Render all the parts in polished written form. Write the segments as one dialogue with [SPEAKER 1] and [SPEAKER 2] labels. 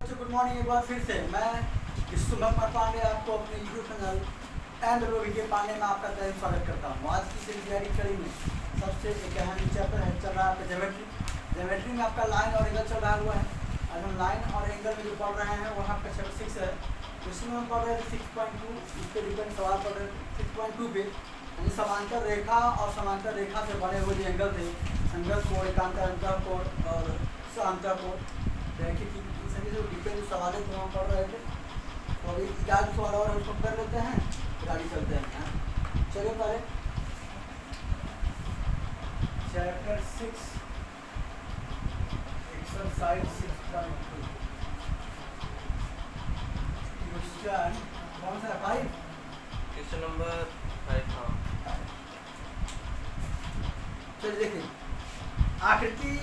[SPEAKER 1] Good morning. एक बार फिर से मैं शुभम पांडे आपको अपने यूट्यूब चैनल एंड विजय पांडे में आपका तहे स्वागत करता हूँ। आज की तैयारी कड़ी में सबसे एक अहम चैप्टर है चल रहा है ज्योमेट्री में आपका लाइन और एंगल चल रहा हुआ है। आज हम लाइन और एंगल में जो पढ़ रहे हैं वो आपका चैप्टर 6 है। उसमें हम पढ़ रहे थे 6.2। इस पर डिपेंड सवाल पढ़ रहे थे 6.2 पे, यानी समांतर रेखा और समांतर रेखा से बने हुए जो एंगल थे, संगत कोण, एकांतर अंतर कोण और अंतर कोण, रैखिक सभी जो डिपेंड सवाल है तो हम पढ़ रहे थे। तो अभी 4 सवाल और उसको कर लेते हैं, फिर आगे चलते हैं। चलिए पहले चैप्टर 6 एक्सरसाइज 6.2 क्वेश्चन कौन सा है? 5
[SPEAKER 2] क्वेश्चन नंबर 5। हाँ,
[SPEAKER 1] चलिए देखिए आकृति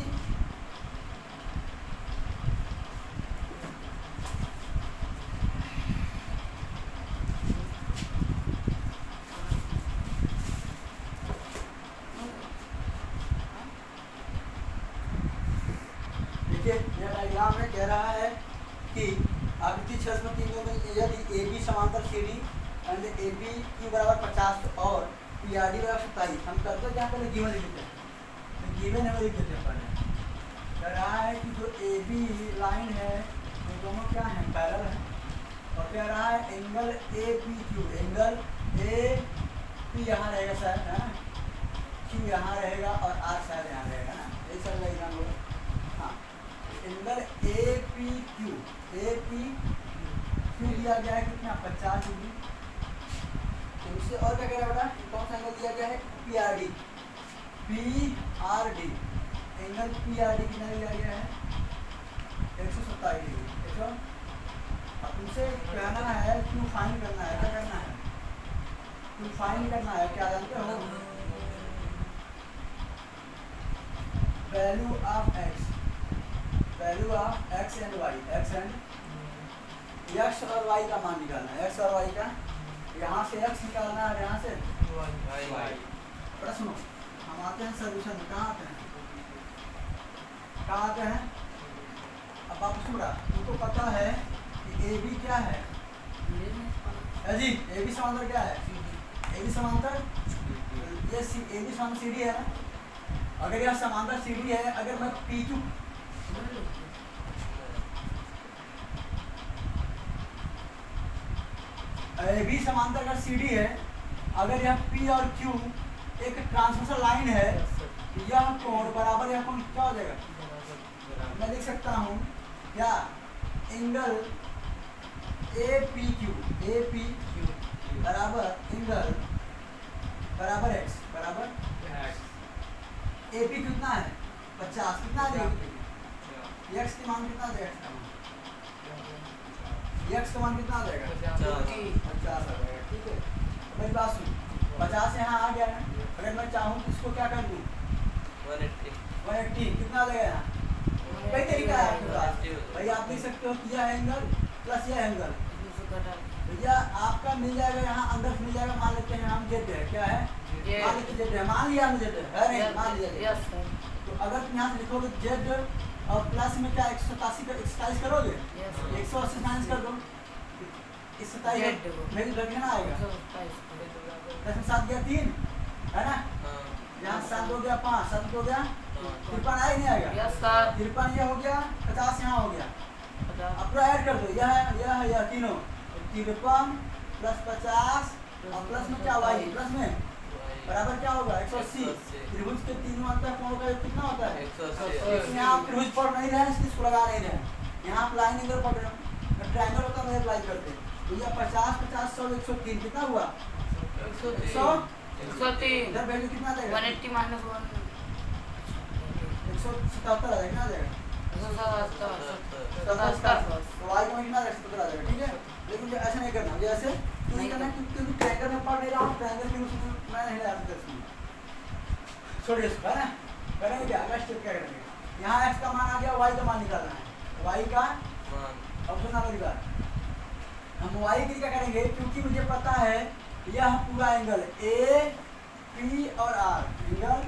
[SPEAKER 1] यह डायग्राम में कह रहा है कि आकृति 6.3 में यदि ए बी समांतर C D and A B की बराबर 50 और पी आर डी बराबर 27, हम करते हैं क्या पहले गिवन लिख देते हैं। तो गिवन है वो लिख देते हैं पहले। कह रहा है कि जो ए बी लाइन है वो दोनों क्या है? पैरेलल है। और कह रहा है angle A P Q, angle A P यहाँ रहेगा सर, है ना, क्यू यहाँ रहेगा और आर शायद यहाँ रहेगा ना, यही सब डायग्राम होगा। Angle A P Q, A P Q दिया गया है कितना? 50 डिग्री। तो उससे और क्या कह रहा है बेटा? कौन सा एंगल दिया गया है? P R D, P R D, angle P R D कितना दिया गया है? 127 डिग्री। देखो अब तुमसे कहना है क्यू फाइंड करना है। क्या करना है? क्यू फाइंड करना है। क्या जानते हो? Value of X, value of X and Y, X and X और वाई का मान निकालना है। एक्स और वाई का, यहाँ से एक्स निकालना है, यहाँ से वाई। बड़ा सुनो, हम आते हैं सोल्यूशन में। कहाँ आते हैं? कहाँ आते हैं? अब आप सुना, तुमको पता है कि ए बी क्या है जी? ए बी समांतर क्या है? ए बी समांतर ये ए बी समांतर सी डी है ना। अगर यह समांतर सी डी है, अगर मैं पी क्यू ए बी समांतर अगर सी डी है, अगर यह पी और क्यू एक ट्रांसवर्सल लाइन है, यह कोण बराबर यह कोण क्या हो जाएगा? मैं लिख सकता हूँ क्या? एंगल ए पी क्यू बराबर एंगल बराबर एक्स, बराबर ए पी कितना है? 50। कितना देगा? एक्स की मान कितना देगा? एक्स का मान कितना आ जाएगा? 50 आ जाएगा। ठीक है, मेरी बात सुन, 50 यहाँ आ गया है। अगर मैं चाहूँ तो इसको क्या कर दूँ? 180 कितना आ जाएगा? यहाँ कई तरीका है आपके पास भाई। आप देख सकते हो कि यह एंगल प्लस यह एंगल, भैया आपका मिल जाएगा यहाँ अंदर मिल जाएगा। मान लेते हैं हम जेड है, क्या है? मान लेते जेड है, मान लिया हम जेड है नहीं, मान लिया। तो अगर तुम यहाँ से लिखोगे जेड और प्लस में क्या 187 करोगे? 180 माइनस कर दो, 27 मेरी रखना आएगा। 10 में 7 गया 3, है ना। यहाँ 7 हो गया 5, 7 हो गया 53, आया नहीं आएगा? 53 ये हो गया, 50 यहाँ हो गया। अब पूरा ऐड कर दो, यह तीनों 53 प्लस 50 और प्लस में क्या वाई, प्लस में बराबर क्या होगा? 180। त्रिभुज के तीनों अंतर कोण का कितना होता है? 180। यहाँ आप त्रिभुज पढ़ नहीं रहे हैं, इसको लगा नहीं रहे हैं, यहाँ आप लाइन एंगल पढ़ रहे हो। ट्रायंगल होता है, अप्लाई करते हैं। तो यह 50 50 100 103 कितना हुआ? 103। इधर वैल्यू कितना देगा?
[SPEAKER 3] 180 माइनस 1
[SPEAKER 1] 177 आ जाएगा। कितना देगा? 77। तो वाई का कितना देगा? 77 आ जाएगा। ठीक है, लेकिन मुझे ऐसा नहीं करना, मुझे ऐसे नहीं करना क्योंकि ट्रायंगल में पढ़ नहीं रहा हूँ। ट्रायंगल के उसमें मैं नहीं लगा सकता। छोड़िए इसको, है ना। करेंगे क्या? अगला स्टेप क्या करेंगे? यहाँ एक्स का मान आ गया, वाई का मान निकालना है। वाई का अब सुना मेरी बात, हम वाई की क्या करेंगे? क्योंकि मुझे पता है यह पूरा एंगल ए पी और R, angle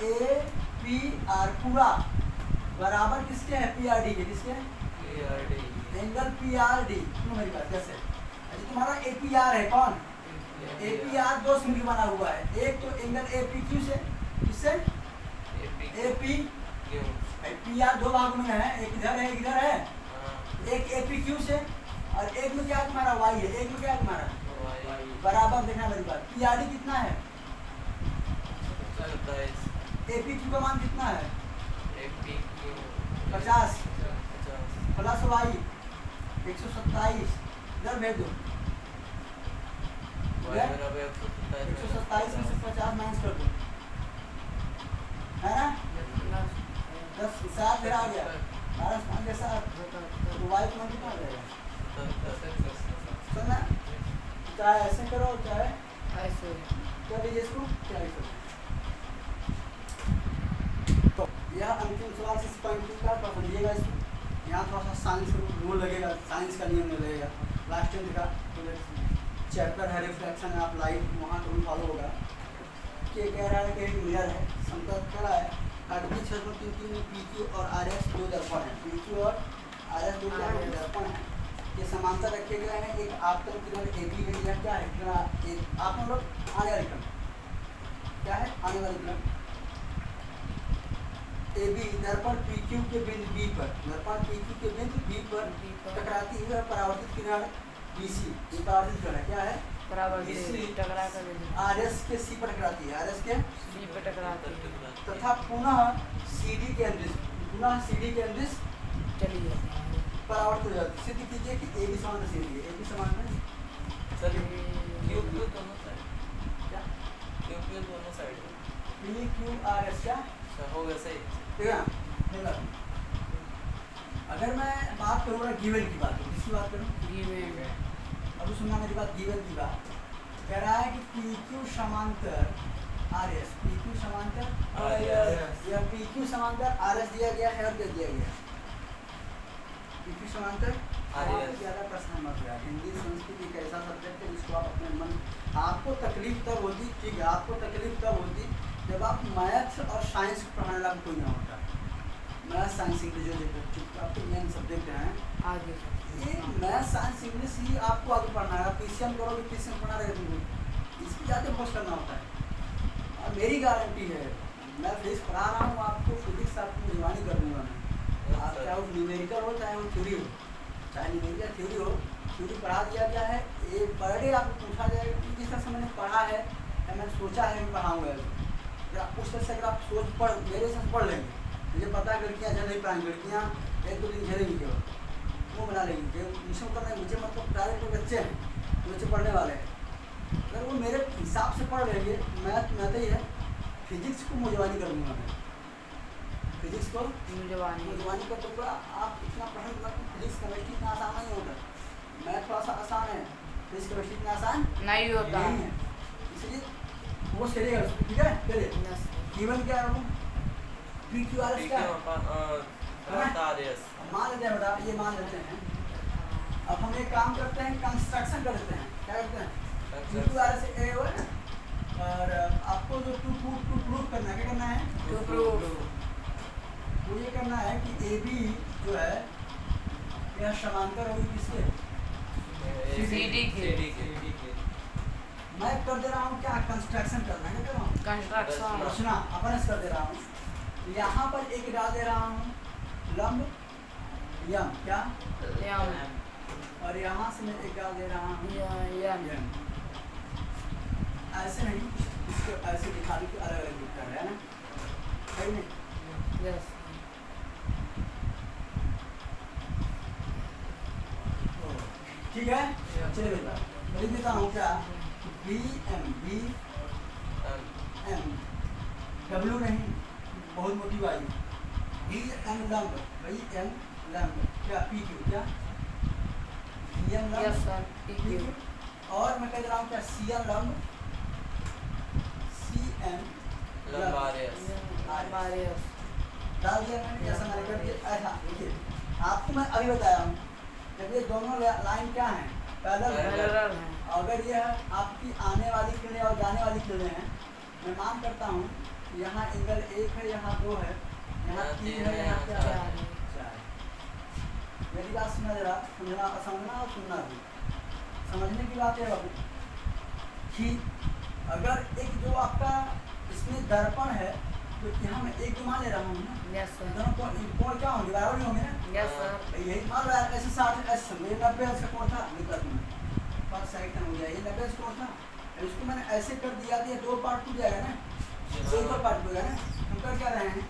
[SPEAKER 1] A P R पूरा बराबर किसके है? पी आर डी के। किसके?
[SPEAKER 2] PRD
[SPEAKER 1] angle PRD। सुनो मेरी बात कैसे, अच्छा तुम्हारा APR है कौन, APR दो से मिलकर बना हुआ है, एक तो एंगल APQ से, किससे AP,
[SPEAKER 2] क्यों
[SPEAKER 1] PR दो भागों में है, एक इधर है एक इधर है,
[SPEAKER 2] हाँ
[SPEAKER 1] एक APQ से और एक में क्या तुम्हारा Y है, एक में क्या तुम्हारा
[SPEAKER 2] वाई
[SPEAKER 1] बराबर। देखना मेरी बात, PRD कितना है,
[SPEAKER 2] 27
[SPEAKER 1] APQ का मान कितना है
[SPEAKER 2] APQ
[SPEAKER 1] 50
[SPEAKER 2] 50
[SPEAKER 1] प्लस Y 127, इधर भेज दो,
[SPEAKER 2] वाई बराबर
[SPEAKER 1] 127 में से 50 माइनस कर दो, है ना, 10 7 फिर आ गया 12 5 के साथ, तो Y का मान कितना आ जाएगा, सुनना, चाहे ऐसे करो चाहे क्या लीजिए इसको, क्या लिखो। तो यह अंतिम सवाल से पॉइंट का समझिएगा इसको, यहाँ थोड़ा सा साइंस रूल लगेगा, साइंस का नियम लगेगा, लास्ट टेंथ का चैप्टर है रिफ्लेक्शन, आप लाइट वहाँ तो फॉलो होगा कि कह रहा है कि एक मिरर है, समतल खड़ा है, आकृति 633 में PQ और RS दो दर्पण हैं, PQ और RS दो दर्पण हैं, ये समांतर रखे गए हैं, एक आपतन किरण AB है, यह क्या है किरण, एक आप लोग आने वाली किरण क्या है, आने वाली किरण AB दर्पण PQ के बिंदु B पर, दर्पण PQ के बिंदु B पर टकराती है, परावर्तित किरण BC, ये परावर्तित किरण है, क्या है RS के C पर टकराती है, RS के तथा पुनः CD के अंदर, पुनः CD के अंदर परावर्तित हो जाती है। सिद्ध कीजिए कि AB समांतर CD है, AB समांतर
[SPEAKER 2] सर QQ दोनों साइड
[SPEAKER 1] क्या,
[SPEAKER 2] QQ दोनों साइड
[SPEAKER 1] PQRS क्या,
[SPEAKER 2] अच्छा हो गया सही
[SPEAKER 1] ठीक है ना, देखा। अगर मैं बात करूँगा गिवन की बात करूँ, किसकी बात करूँ, अब सुनना मेरी बात, गिवन की बात कह रहा है कि PQ समांतर RS, PQ समांतर
[SPEAKER 2] RS,
[SPEAKER 1] या PQ समांतर RS दिया गया है और क्या दिया गया, PQ समांतर
[SPEAKER 2] RS।
[SPEAKER 1] ज़्यादा प्रश्न मत गया, हिंदी संस्कृत एक ऐसा सब्जेक्ट है जिसको आप अपने मन, आपको तकलीफ तब होती, ठीक है, आपको तकलीफ तब होती जब आप मैथ्स और साइंस पढ़ाने वाला कोई ना होता, मैथ साइंस इंग्लिश जो आपके मेन सब्जेक्ट हैं, ये मैथ साइंस इंग्लिश ही आपको आगे पढ़ना है, आप PCM करोगे, PCM पढ़ा रहे तुमको, इसमें ज़्यादा फोकस करना होता है, और मेरी गारंटी है मैं फिजिक्स पढ़ा रहा हूँ आपको, फिजिक्स आपको जुबानी कर दूंगा मैं, आप चाहे वो न्यूमेरिकल हो चाहे वो थ्योरी हो, चाहे न्यूमेरिकल थ्योरी हो, थ्योरी पढ़ा दिया गया है, एक पर डे आपको पूछा जाएगा कि जिस तरह से मैंने पढ़ा है या मैंने सोचा है कि पढ़ाऊँगा, अगर आप उस तरह से अगर आप सोच पढ़ मेरे साथ पढ़ लेंगे, मुझे पता है लड़कियाँ झेल नहीं पाएंगी, लड़कियाँ 1-2 दिन झेलेंगी केवल, वो बना लेंगे, मिशन करना है मुझे, मतलब डायरेक्ट में बच्चे हैं, बच्चे पढ़ने वाले हैं, अगर वो मेरे हिसाब से पढ़ लेंगे, मैथ ही है, फिजिक्स को मुजवानी कर दूँगा मैं, फिजिक्स को मुजवानी कर दूँगा, आप इतना पढ़ेंगे मतलब फिजिक्स केमिस्ट्री इतना आसान नहीं होता, मैथ थोड़ा सा आसान है, फिजिक्स केमिस्ट्री इतना आसान
[SPEAKER 3] नहीं होता
[SPEAKER 1] नहीं है, इसलिए वो करिएगा उसको, ठीक है, चलिए गिवन क्या है वो PQRS क्या है,
[SPEAKER 2] RS
[SPEAKER 1] मान लेते हैं बेटा, ये मान लेते हैं, अब हम एक काम करते हैं, कंस्ट्रक्शन कर देते हैं, क्या करते हैं, PQRS से A हुआ ना, और आपको जो टू प्रूफ करना है, क्या करना है,
[SPEAKER 3] टू प्रूफ,
[SPEAKER 1] वो ये करना है कि AB जो है यह समांतर होगी किसके,
[SPEAKER 3] CD के।
[SPEAKER 1] मैं कर दे रहा हूँ क्या, कंस्ट्रक्शन करना है, क्या कर रहा हूँ,
[SPEAKER 3] कंस्ट्रक्शन
[SPEAKER 1] रचना अपने से कर दे रहा हूँ, यहाँ पर एक डाल दे रहा हूँ लंब यम, क्या, और यहाँ से मैं एक डाल दे रहा हूँ यम, ऐसे नहीं, इसको ऐसे दिखा दी कि अलग अलग दिखता है ना, सही नहीं,
[SPEAKER 3] यस
[SPEAKER 1] ठीक है, चलिए बेटा मैं लिख देता हूँ क्या, BM W नहीं, बहुत मोटी वाली, BM लंब, BM लंब क्या, PQ क्या, BM लंब
[SPEAKER 3] यस सर PQ
[SPEAKER 1] और मैं कह रहा हूँ क्या, CM लंब, CM
[SPEAKER 2] लंब RS
[SPEAKER 1] डाल दिया मैंने, जैसा मैंने कर दिया, ऐसा देखिए आपको मैं अभी बताया हूँ, जब ये दोनों लाइन क्या हैं, पैरेलल
[SPEAKER 3] है,
[SPEAKER 1] अगर यह आपकी आने वाली किरणें और जाने वाली किरणें हैं, मैं मान करता हूँ यहाँ एंगल 1 है, यहाँ 2 है, यहाँ 3 है, यहाँ 4 है, मेरी बात सुना जरा, समझना और सुनना भी। समझने की बात है बाबू कि अगर एक जो आपका इसमें दर्पण है तो यहाँ मैं एक मान ले रहा हूँ ना,
[SPEAKER 3] यस सर,
[SPEAKER 1] दोनों कोण क्या होंगे, बराबर ही होंगे ना।
[SPEAKER 3] यस सर,
[SPEAKER 1] यही मान लो यार, ऐसे 60 ऐसे समझो, ये 90 अंश का कोण था निकल में, पाँच साइड का हो गया, ये 90 अंश कोण था। अब इसको मैंने ऐसे कर दिया तो ये दो पार्ट टूट जाएगा ना, दो पार्ट हो जाएगा ना। हम कर क्या रहे हैं,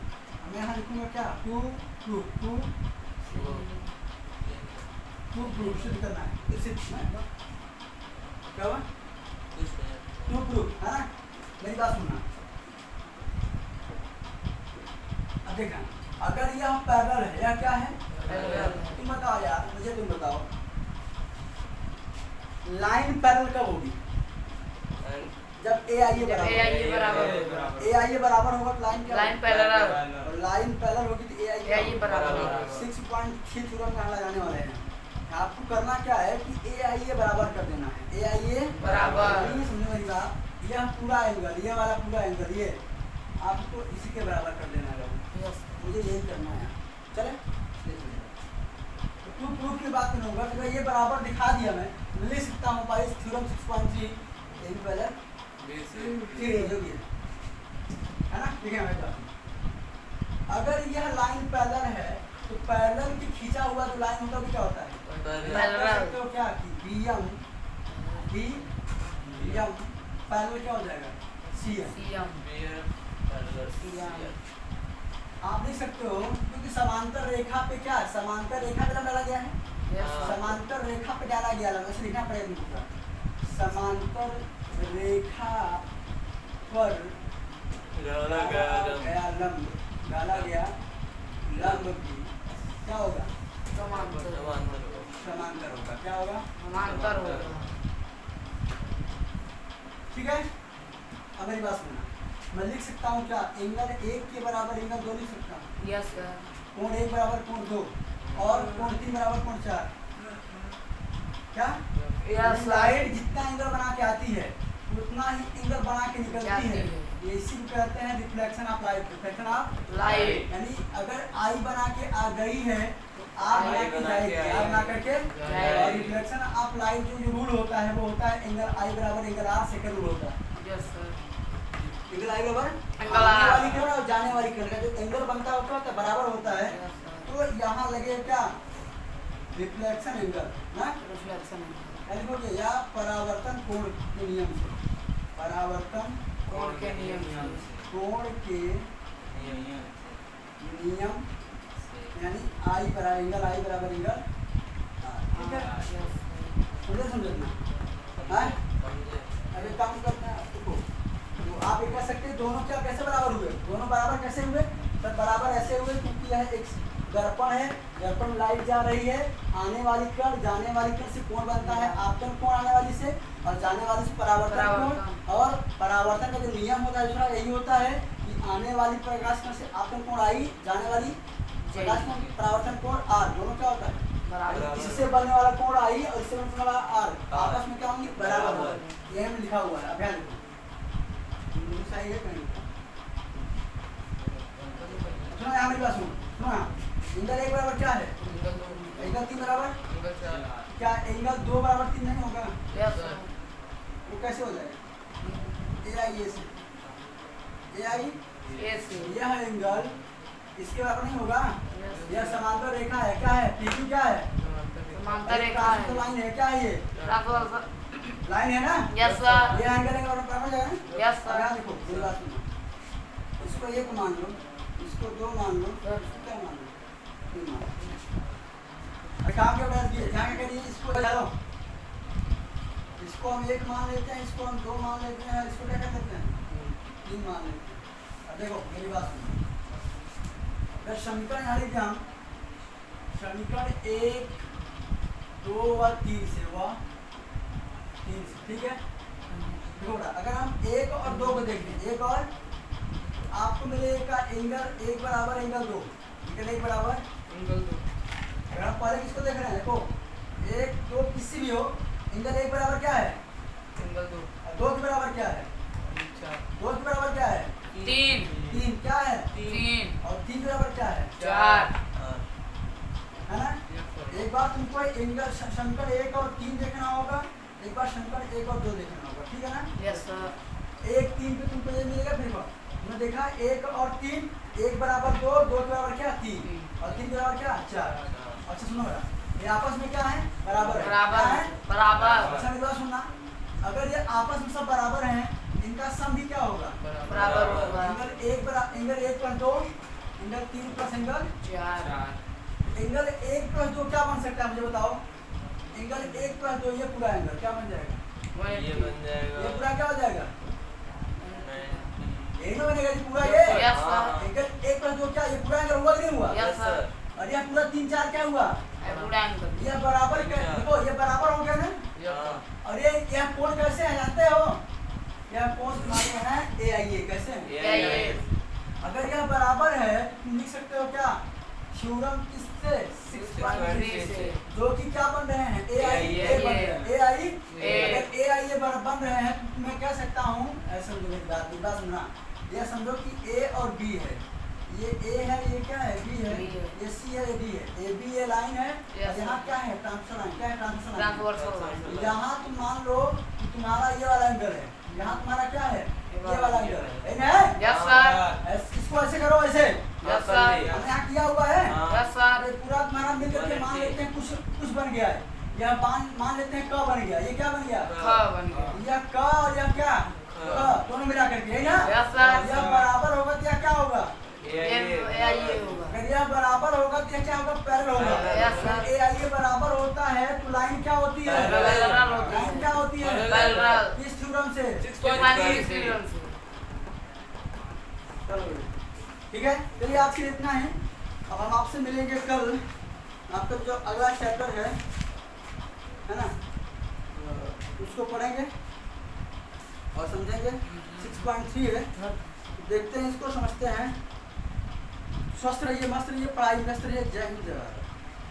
[SPEAKER 1] मैं यहाँ लिखूंगा क्या, टू प्रूफ, टू प्रूफ सिद्ध करना है, तो सिद्ध क्या हुआ, टू प्रूफ है ना। मेरी बात सुनना, अब देखना, अगर यह पैरेलल है, यह क्या है, तुम बताओ यार, मुझे तुम बताओ, लाइन पैरेलल कब होगी, जब ए आई ए बराबर होगा तो लाइन क्या,
[SPEAKER 3] लाइन पैरेलल,
[SPEAKER 1] और लाइन पैरेलल होगी तो ए आई ए
[SPEAKER 3] बराबर।
[SPEAKER 1] 6.3 थ्योरम कहाँ लगाने वाले हैं। आपको करना क्या है कि ए आई ए बराबर कर देना है, ए आई ए
[SPEAKER 3] बराबर।
[SPEAKER 1] ये समझो मेरी बात, यह पूरा एंगल, ये वाला पूरा एंगल, ये आपको इसी के बराबर कर देना है।
[SPEAKER 3] यस,
[SPEAKER 1] मुझे यही करना है, चले। तो प्रूफ की बात नहीं होगा, तो ये बराबर दिखा दिया, मैं लिख सकता हूँ भाई थ्योरम 6.3 यही पहले जोगी है ना, ठीक है। मेरी बात, अगर यह लाइन पैरेलल है तो पैरेलल की खींचा हुआ जो लाइन होता है वो क्या होता है,
[SPEAKER 3] पैरेलल।
[SPEAKER 1] तो क्या कि बीएम पैरेलल क्या हो जाएगा, सीएम। आप देख सकते हो क्योंकि समांतर रेखा पे क्या है, समांतर रेखा पे डाला गया है, समांतर रेखा पे डाला गया, वैसे लिखना पड़ेगा मुझे, समांतर रेखा पर डाला गया लंब की क्या होगा,
[SPEAKER 3] समांतर
[SPEAKER 1] होगा, क्या होगा,
[SPEAKER 3] समांतर होगा।
[SPEAKER 1] ठीक है। अब मेरी बात सुनना, मैं लिख सकता हूँ क्या, एंगल 1 के बराबर एंगल 2 लिख सकता हूँ,
[SPEAKER 3] यस सर,
[SPEAKER 1] कोण 1 बराबर कोण 2 और कोण 3 बराबर कोण 4, क्या,
[SPEAKER 3] यस सर,
[SPEAKER 1] लाइट जितना एंगल बना के आती है उतना ही एंगल बना के निकलती है, ये इसी को कहते हैं reflection of light, reflection of
[SPEAKER 3] light.
[SPEAKER 1] यानी अगर आई बना के आ गई है तो आप बना के जाएगी, आप बना करके, और रिफ्लेक्शन ऑफ लाइट जो रूल होता है वो होता है एंगल आई बराबर एंगल आर, सेकंड रूल होता है,
[SPEAKER 3] यस सर,
[SPEAKER 1] एंगल आई बराबर
[SPEAKER 3] एंगल
[SPEAKER 1] आने
[SPEAKER 3] आर।
[SPEAKER 1] वाली किरण और जाने वाली किरण का जो एंगल बनता होता है बराबर होता है,
[SPEAKER 3] यस सर,
[SPEAKER 1] तो यहाँ लगे क्या, रिफ्लेक्शन एंगल ना,
[SPEAKER 3] रिफ्लेक्शन
[SPEAKER 1] लिखोगे या परावर्तन कोण के नियम से, परावर्तन
[SPEAKER 3] कोण के नियम से,
[SPEAKER 1] कोण के नियम यानी आई बराबर एंगल, आई बराबर एंगल आर, ठीक है।
[SPEAKER 3] यस
[SPEAKER 1] मुझे समझना है, अब एक काम करते हैं, देखो तो आप ये कह सकते हैं दोनों क्या कैसे बराबर हुए, दोनों बराबर कैसे हुए, तो बराबर ऐसे हुए क्योंकि यह एक दर्पण है, दर्पण में लाइट जा रही है, आने वाली कण जाने वाली कण से कोण बनता है आपतन कोण आने वाली से, और जाने वाली से परावर्तन कोण, और परावर्तन का जो नियम होता है दूसरा यही होता है कि आने वाली प्रकाश कण से आपतन कोण आई, जाने वाली प्रकाश कण परावर्तन कोण आर, दोनों क्या होता है
[SPEAKER 3] बराबर।
[SPEAKER 1] इससे बनने वाला कोण आई और इससे बनने वाला आर आपस में क्या होंगे, बराबर होंगे, ये में लिखा हुआ है, अभ्यास लिखो सही है कहीं। सुनो यहाँ मेरी बात सुनो, सुनो एंगल 1 बराबर क्या है, एंगल 3 बराबर, क्या एंगल 2 बराबर 3 नहीं होगा,
[SPEAKER 3] यस सर,
[SPEAKER 1] वो कैसे हो जाएगा, ए आई ए से, ए आई
[SPEAKER 3] यस
[SPEAKER 1] यह एंगल इसके बराबर नहीं होगा,
[SPEAKER 3] यस,
[SPEAKER 1] यह समांतर रेखा है, क्या है, पीक्यू क्या है,
[SPEAKER 3] समांतर रेखा है,
[SPEAKER 1] लाइन है, क्या है ये लाइन है ना,
[SPEAKER 3] यस सर,
[SPEAKER 1] ये एंगल बराबर हो जाएगा,
[SPEAKER 3] यस सर,
[SPEAKER 1] यहाँ देखो मेरी बात सुनो, इसको 1 मान लो, इसको 2 मान लो, इसको क्या मान लो, 3 मान लो, काम के बाद ये यहाँ क्या करिए, इसको चलो, इसको हम 1 मान लेते हैं, इसको हम 2 मान लेते हैं, इसको क्या कर लेते हैं, 3 मान लेते हैं। अब देखो मेरी बात सुनो, अगर समीकरण यहाँ लिखते हम, समीकरण 1 2 व 3 से हुआ 3 से, ठीक है। देखो अगर हम 1 और 2 को देखें, 1 और आपको मिलेगा एंगल 1 बराबर एंगल 2, एंगल 1 बराबर
[SPEAKER 3] एंगल 2,
[SPEAKER 1] अगर हम पहले किसको देख रहे हैं, देखो 1 2 किसी भी हो, एंगल 1 बराबर क्या है,
[SPEAKER 3] एंगल 2,
[SPEAKER 1] और 2 के बराबर क्या है, 2 के बराबर क्या है, 3 क्या है,
[SPEAKER 3] 3,
[SPEAKER 1] और 3 के बराबर क्या है,
[SPEAKER 3] 4,
[SPEAKER 1] है ना, 1 एक बार तुमको एंगल शंकर 1 और 3 देखना होगा, एक बार शंकर 1 और 2 देखना होगा, ठीक है ना।
[SPEAKER 3] Yes sir.
[SPEAKER 1] 1 3 पे तुमको ये मिलेगा। फिर तुमने देखा 1 और 3, 1 बराबर 2, 2 के बराबर क्या 3 और 3 के बराबर क्या 4। अच्छा सुनो बेटा, ये आपस में क्या है बराबर है,
[SPEAKER 3] बराबर
[SPEAKER 1] क्या है
[SPEAKER 3] बराबर
[SPEAKER 1] अच्छा मेरी बात सुनना, अगर ये आपस में सब बराबर हैं इनका सम भी क्या होगा
[SPEAKER 3] बराबर होगा।
[SPEAKER 1] Angle 1 plus 2, angle 3 plus angle
[SPEAKER 3] 4
[SPEAKER 1] angle 1 plus 2 क्या बन सकता है मुझे बताओ। एंगल 1 प्लस 2 ये पूरा एंगल क्या बन जाएगा,
[SPEAKER 2] ये बन जाएगा
[SPEAKER 1] ये पूरा क्या हो जाएगा
[SPEAKER 2] 90।
[SPEAKER 1] एक में बनेगा जी पूरा ये।
[SPEAKER 3] Yes sir.
[SPEAKER 1] एंगल 1 प्लस 2 क्या ये पूरा एंगल हुआ कि नहीं हुआ।
[SPEAKER 3] Yes sir.
[SPEAKER 1] और ये पूरा 3 4 क्या हुआ
[SPEAKER 3] पूरा एंगल।
[SPEAKER 1] ये बराबर देखो ये बराबर हो गया ना।
[SPEAKER 2] हाँ।
[SPEAKER 1] और ये कोण कैसे है जानते हो, यह कोण तुम्हारे है AIA कैसे है?
[SPEAKER 2] ये
[SPEAKER 1] अगर यह बराबर है तुम लिख सकते हो क्या थ्योरम किससे
[SPEAKER 3] 6.3 से
[SPEAKER 1] जो कि क्या बन रहे हैं AIA बन रहे हैं
[SPEAKER 3] A।
[SPEAKER 1] अगर AIA बन रहे हैं तो मैं कह सकता हूँ ऐसा मेरी बात सुनना, यह समझो कि A और B है, ये A है ये क्या है B है,
[SPEAKER 3] B है।
[SPEAKER 1] ये C है ये D है, AB ये लाइन है और यहाँ क्या है ट्रांसफर लाइन, क्या है ट्रांसफर लाइन।
[SPEAKER 3] Transversal line.
[SPEAKER 1] यहाँ तुम मान लो कि तुम्हारा ये वाला एंगल है, यहाँ तुम्हारा क्या है ये वाला एंगल है ना।
[SPEAKER 3] Yes sir.
[SPEAKER 1] इसको ऐसे करो ऐसे
[SPEAKER 3] यस सर।
[SPEAKER 1] हमने यहाँ किया हुआ है।
[SPEAKER 3] Yes sir.
[SPEAKER 1] ये पूरा तुम्हारा मिल करके मान लेते हैं कुछ बन गया है, यह मान लेते हैं क बन गया, ये क्या बन गया
[SPEAKER 3] ख बन गया।
[SPEAKER 1] यह क और यह क्या क दोनों मिला करके है ना।
[SPEAKER 3] Yes sir.
[SPEAKER 1] यह बराबर होगा तो यह क्या होगा,
[SPEAKER 3] AIA होगा।
[SPEAKER 1] अगर यह बराबर होगा तो यह क्या होगा पैरेलल होगा।
[SPEAKER 3] Yes sir.
[SPEAKER 1] AIA बराबर होता है तो लाइन क्या होती है
[SPEAKER 3] पैरेलल होती है।
[SPEAKER 1] लाइन क्या होती है
[SPEAKER 3] पैरेलल।
[SPEAKER 1] किस थ्योरम से
[SPEAKER 3] 6.3 से।
[SPEAKER 1] चलो ठीक है, चलिए आज के लिए इतना है। अब हम आपसे मिलेंगे कल, आपका जो अगला चैप्टर है ना उसको पढ़ेंगे और समझेंगे। 6.3 है, देखते हैं इसको समझते हैं। स्वस्थ रहिए, मस्त रहिए, पढ़ाई व्यस्त रहिए। जय हिंद जय भारत।